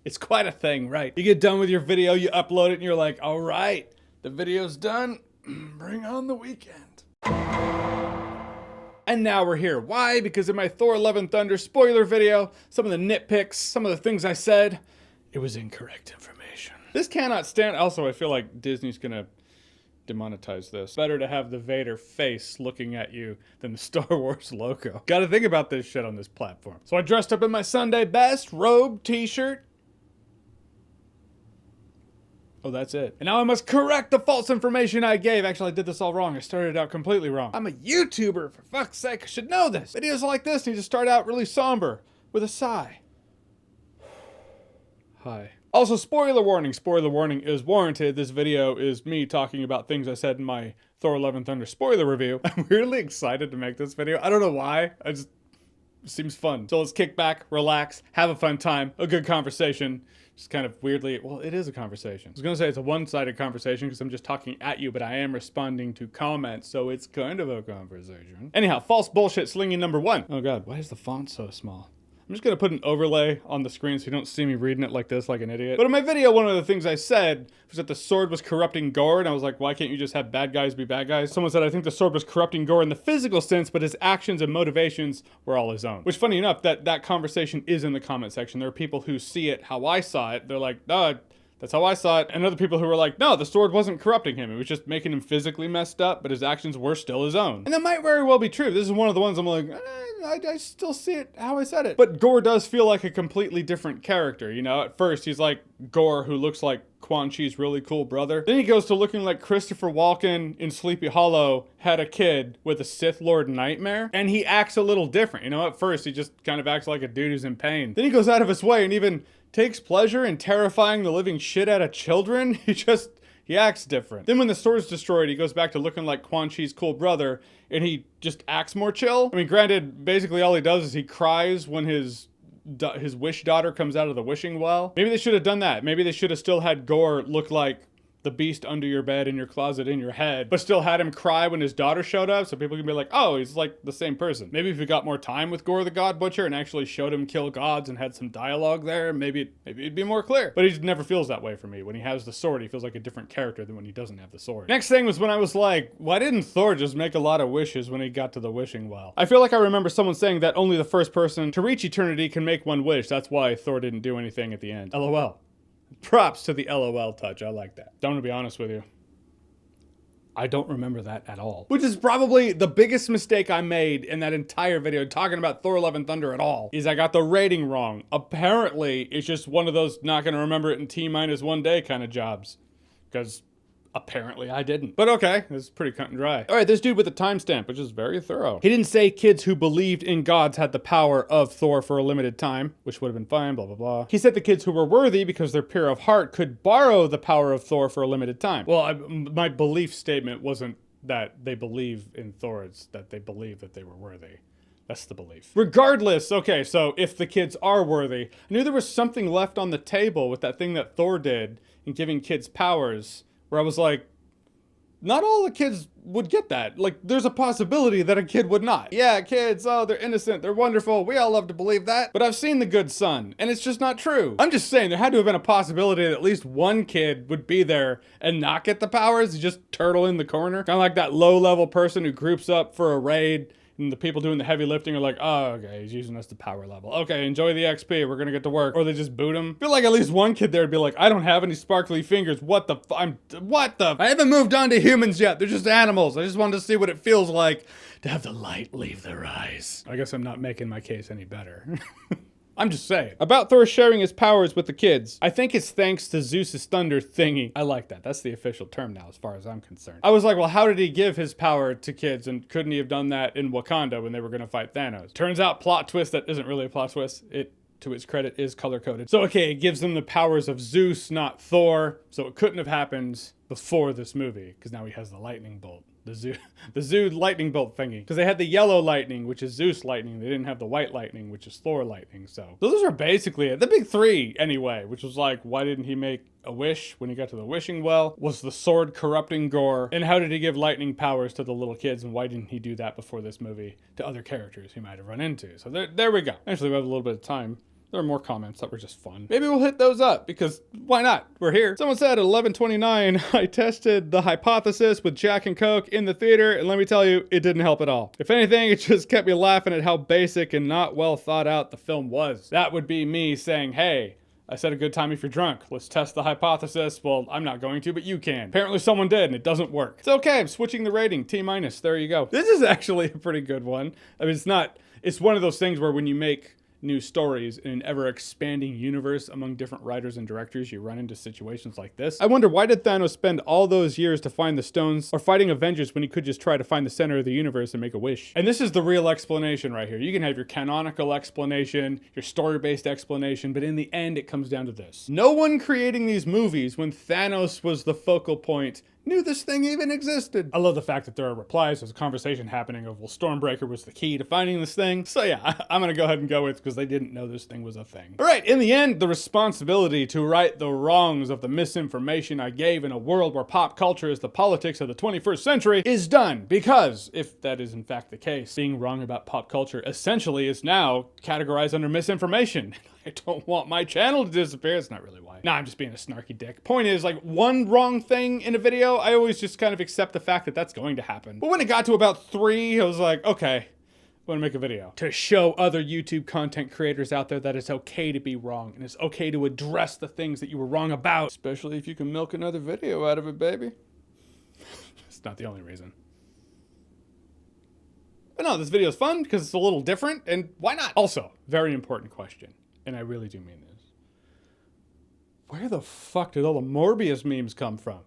It's quite a thing, right? You get done with your video, you upload it, and you're like, all right, the video's done. Bring on the weekend. And now we're here. Why? Because in my Thor Love and Thunder spoiler video, some of the nitpicks, some of the things I said, it was incorrect information. This cannot stand. Also, I feel like Disney's gonna demonetize this. Better to have the Vader face looking at you than the Star Wars logo. Gotta think about this shit on this platform. So I dressed up in my Sunday best, robe, t-shirt. Oh, that's it. And now I must correct the false information I gave. Actually, I did this all wrong. I started out completely wrong. I'm a YouTuber, for fuck's sake. I should know this. Videos like this need to start out really somber, with a sigh. Hi. Also, spoiler warning. Spoiler warning is warranted. This video is me talking about things I said in my Thor Love and Thunder spoiler review. I'm really excited to make this video. I don't know why. It seems fun. So let's kick back, relax, have a fun time, a good conversation. Just kind of weirdly, well, it is a conversation. I was gonna say it's a one-sided conversation because I'm just talking at you, but I am responding to comments, so it's kind of a conversation. Anyhow, false bullshit slinging number 1. Oh God, why is the font so small? I'm just gonna put an overlay on the screen so you don't see me reading it like this, like an idiot. But in my video, one of the things I said was that the sword was corrupting Gorr, and I was like, why can't you just have bad guys be bad guys? Someone said, I think the sword was corrupting Gorr in the physical sense, but his actions and motivations were all his own. Which, funny enough, that conversation is in the comment section. There are people who see it how I saw it. They're like, no, that's how I saw it. And other people who were like, no, the sword wasn't corrupting him. It was just making him physically messed up, but his actions were still his own. And that might very well be true. This is one of the ones I'm like, I still see it how I said it. But Gorr does feel like a completely different character, you know? At first, he's like Gorr, who looks like Quan Chi's really cool brother. Then he goes to looking like Christopher Walken in Sleepy Hollow had a kid with a Sith Lord nightmare. And he acts a little different, you know? At first, he just kind of acts like a dude who's in pain. Then he goes out of his way and even takes pleasure in terrifying the living shit out of children. He acts different. Then when the sword's destroyed, he goes back to looking like Quan Chi's cool brother, and he just acts more chill. I mean, granted, basically all he does is he cries when his wish daughter comes out of the wishing well. Maybe they should have done that. Maybe they should have still had Gorr look like the beast under your bed, in your closet, in your head, but still had him cry when his daughter showed up, so people can be like, oh, he's like the same person. Maybe if we got more time with Gorr the God Butcher and actually showed him kill gods and had some dialogue there, maybe it'd be more clear. But he never feels that way for me. When he has the sword, he feels like a different character than when he doesn't have the sword. Next thing was when I was like, why didn't Thor just make a lot of wishes when he got to the wishing well? I feel like I remember someone saying that only the first person to reach eternity can make one wish. That's why Thor didn't do anything at the end. LOL. Props to the LOL touch. I like that. I'm gonna be honest with you. I don't remember that at all. Which is probably the biggest mistake I made in that entire video talking about Thor Love and Thunder at all, is I got the rating wrong. Apparently, it's just one of those not gonna remember it in T-1 day kind of jobs. Because apparently I didn't. But okay, this is pretty cut and dry. All right, this dude with the timestamp, which is very thorough. He didn't say kids who believed in gods had the power of Thor for a limited time, which would have been fine, blah, blah, blah. He said the kids who were worthy because they're pure of heart could borrow the power of Thor for a limited time. Well, my belief statement wasn't that they believe in Thor, it's that they believe that they were worthy. That's the belief. Regardless, okay, so if the kids are worthy, I knew there was something left on the table with that thing that Thor did in giving kids powers, where I was like, not all the kids would get that. Like, there's a possibility that a kid would not. Yeah, kids, oh, they're innocent, they're wonderful, we all love to believe that. But I've seen The Good Son, and it's just not true. I'm just saying, there had to have been a possibility that at least one kid would be there and not get the powers, just turtle in the corner. Kind of like that low-level person who groups up for a raid, and the people doing the heavy lifting are like, oh, okay, he's using us to power level. Okay, enjoy the XP, we're gonna get to work. Or they just boot him. I feel like at least one kid there would be like, I don't have any sparkly fingers. What the I haven't moved on to humans yet. They're just animals. I just wanted to see what it feels like to have the light leave their eyes. I guess I'm not making my case any better. I'm just saying. About Thor sharing his powers with the kids, I think it's thanks to Zeus's thunder thingy. I like that. That's the official term now as far as I'm concerned. I was like, well, how did he give his power to kids, and couldn't he have done that in Wakanda when they were gonna fight Thanos? Turns out, plot twist that isn't really a plot twist. It, to its credit, is color-coded. So okay, it gives them the powers of Zeus, not Thor, so it couldn't have happened before this movie, because now he has the lightning bolt. The Zeus lightning bolt thingy. Because they had the yellow lightning, which is Zeus lightning. They didn't have the white lightning, which is Thor lightning. So those are basically it. The big three, anyway, which was like, why didn't he make a wish when he got to the wishing well? Was the sword corrupting Gorr? And how did he give lightning powers to the little kids? And why didn't he do that before this movie to other characters he might have run into? So there we go. Actually, we have a little bit of time. There are more comments that were just fun. Maybe we'll hit those up because why not? We're here. Someone said at 11:29, I tested the hypothesis with Jack and Coke in the theater, and let me tell you, it didn't help at all. If anything, it just kept me laughing at how basic and not well thought out the film was. That would be me saying, hey, I said a good time if you're drunk. Let's test the hypothesis. Well, I'm not going to, but you can. Apparently someone did, and it doesn't work. It's okay, I'm switching the rating. T-. There you go. This is actually a pretty good one. I mean, it's one of those things where when you make new stories in an ever-expanding universe among different writers and directors, you run into situations like this. I wonder, why did Thanos spend all those years to find the stones or fighting Avengers when he could just try to find the center of the universe and make a wish? And this is the real explanation right here. You can have your canonical explanation, your story-based explanation, but in the end, it comes down to this. No one creating these movies when Thanos was the focal point knew this thing even existed. I love the fact that there are replies. There's a conversation happening of, well, Stormbreaker was the key to finding this thing. So yeah, I'm gonna go ahead and go with because they didn't know this thing was a thing. All right, in the end, the responsibility to right the wrongs of the misinformation I gave in a world where pop culture is the politics of the 21st century is done. Because, if that is in fact the case, being wrong about pop culture essentially is now categorized under misinformation. I don't want my channel to disappear. It's not really why. Nah, I'm just being a snarky dick. Point is, like, one wrong thing in a video, I always just kind of accept the fact that that's going to happen. But when it got to about 3, I was like, okay, I want to make a video to show other YouTube content creators out there that it's okay to be wrong and it's okay to address the things that you were wrong about. Especially if you can milk another video out of it, baby. It's not the only reason. But no, this video is fun because it's a little different, and why not? Also, very important question. And I really do mean this. Where the fuck did all the Morbius memes come from?